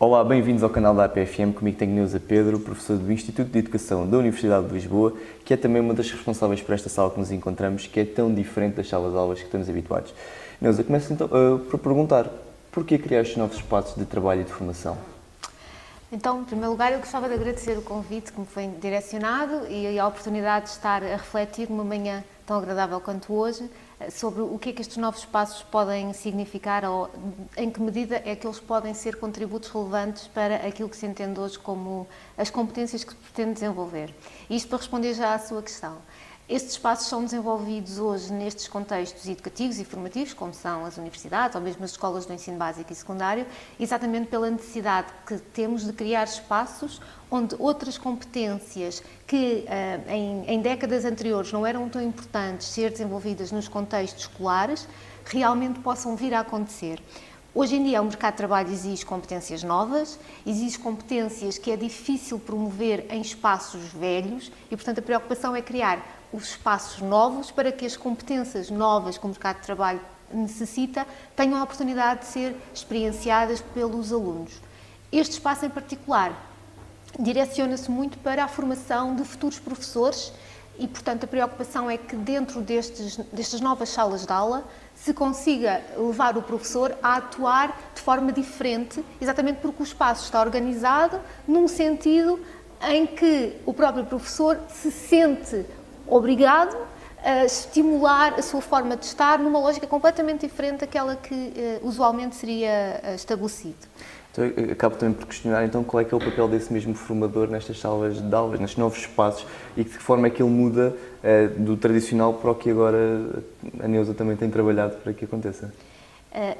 Olá, bem-vindos ao canal da APFM. Comigo tenho Neuza Pedro, professor do Instituto de Educação da Universidade de Lisboa, que é também uma das responsáveis por esta sala que nos encontramos, que é tão diferente das salas de aulas que estamos habituados. Neuza, começo então por perguntar, porquê criar estes novos espaços de trabalho e de formação? Então, em primeiro lugar, eu gostava de agradecer o convite que me foi direcionado e a oportunidade de estar a refletir numa manhã tão agradável quanto hoje sobre o que é que estes novos espaços podem significar ou em que medida é que eles podem ser contributos relevantes para aquilo que se entende hoje como as competências que se pretende desenvolver. E isto para responder já à sua questão. Estes espaços são desenvolvidos hoje nestes contextos educativos e formativos, como são as universidades ou mesmo as escolas do ensino básico e secundário, exatamente pela necessidade que temos de criar espaços onde outras competências que em décadas anteriores não eram tão importantes ser desenvolvidas nos contextos escolares, realmente possam vir a acontecer. Hoje em dia o mercado de trabalho exige competências novas, exige competências que é difícil promover em espaços velhos e, portanto, a preocupação é criar os espaços novos para que as competências novas que o mercado de trabalho necessita tenham a oportunidade de ser experienciadas pelos alunos. Este espaço em particular direciona-se muito para a formação de futuros professores e, portanto, a preocupação é que dentro destas novas salas de aula se consiga levar o professor a atuar de forma diferente, exatamente porque o espaço está organizado num sentido em que o próprio professor se sente obrigado a estimular a sua forma de estar numa lógica completamente diferente daquela que usualmente seria estabelecido. Então, eu acabo também por questionar, então, qual é que é o papel desse mesmo formador nestas salas de aulas, nestes novos espaços, e de que forma é que ele muda do tradicional para o que agora a Neuza também tem trabalhado para que aconteça?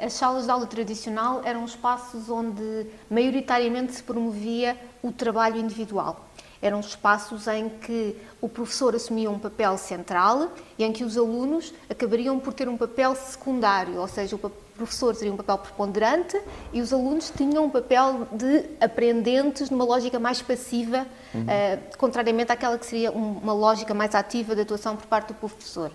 As salas de aula tradicional eram espaços onde maioritariamente se promovia o trabalho individual. Eram espaços em que o professor assumia um papel central e em que os alunos acabariam por ter um papel secundário, ou seja, o professor teria um papel preponderante e os alunos tinham um papel de aprendentes numa lógica mais passiva, contrariamente àquela que seria uma lógica mais ativa de atuação por parte do professor.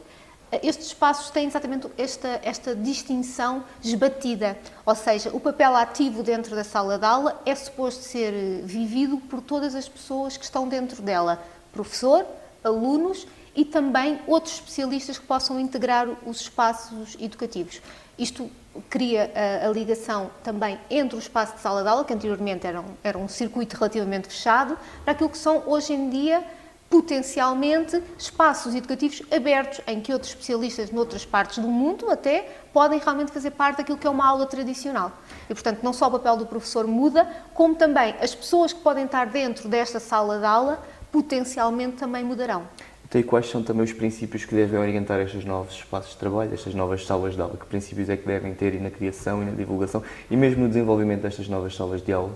Estes espaços têm exatamente esta distinção esbatida, ou seja, o papel ativo dentro da sala de aula é suposto ser vivido por todas as pessoas que estão dentro dela, professor, alunos e também outros especialistas que possam integrar os espaços educativos. Isto cria a ligação também entre o espaço de sala de aula, que anteriormente era um circuito relativamente fechado, para aquilo que são hoje em dia potencialmente espaços educativos abertos em que outros especialistas noutras partes do mundo até podem realmente fazer parte daquilo que é uma aula tradicional. E, portanto, não só o papel do professor muda, como também as pessoas que podem estar dentro desta sala de aula potencialmente também mudarão. Então, e quais são também os princípios que devem orientar estes novos espaços de trabalho, estas novas salas de aula? Que princípios é que devem ter na criação e na divulgação e mesmo no desenvolvimento destas novas salas de aula?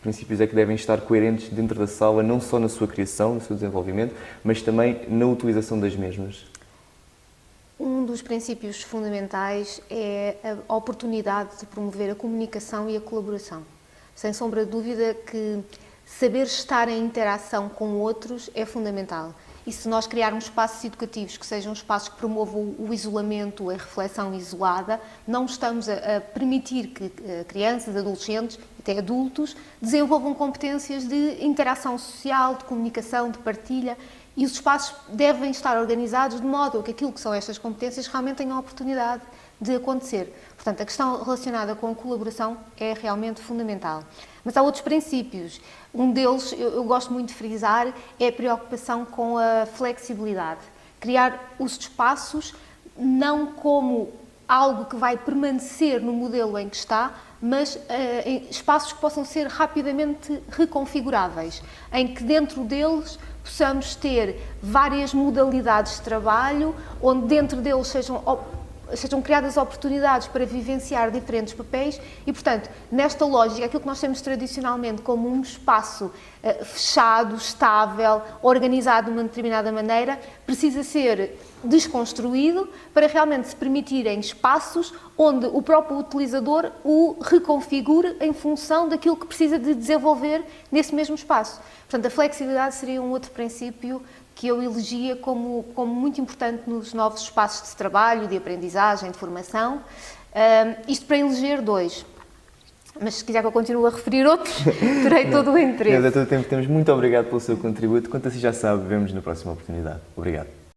Princípios é que devem estar coerentes dentro da sala, não só na sua criação, no seu desenvolvimento, mas também na utilização das mesmas? Um dos princípios fundamentais é a oportunidade de promover a comunicação e a colaboração. Sem sombra de dúvida que saber estar em interação com outros é fundamental. E se nós criarmos espaços educativos que sejam espaços que promovam o isolamento, a reflexão isolada, não estamos a permitir que crianças, adolescentes, até adultos, desenvolvam competências de interação social, de comunicação, de partilha. E os espaços devem estar organizados de modo a que aquilo que são estas competências realmente tenham a oportunidade de acontecer. Portanto, a questão relacionada com a colaboração é realmente fundamental. Mas há outros princípios. Um deles, eu gosto muito de frisar, é a preocupação com a flexibilidade. Criar os espaços não como algo que vai permanecer no modelo em que está, mas espaços que possam ser rapidamente reconfiguráveis, em que dentro deles possamos ter várias modalidades de trabalho, onde dentro deles sejam criadas oportunidades para vivenciar diferentes papéis e, portanto, nesta lógica, aquilo que nós temos tradicionalmente como um espaço fechado, estável, organizado de uma determinada maneira, precisa ser desconstruído para realmente se permitirem espaços onde o próprio utilizador o reconfigure em função daquilo que precisa de desenvolver nesse mesmo espaço. Portanto, a flexibilidade seria um outro princípio que eu elegia como muito importante nos novos espaços de trabalho, de aprendizagem, de formação. Isto para eleger dois. Mas se quiser que eu continue a referir outros, terei todo o interesse. Todo o tempo que temos. Muito obrigado pelo seu contributo. Quanto assim já sabe, vemos na próxima oportunidade. Obrigado.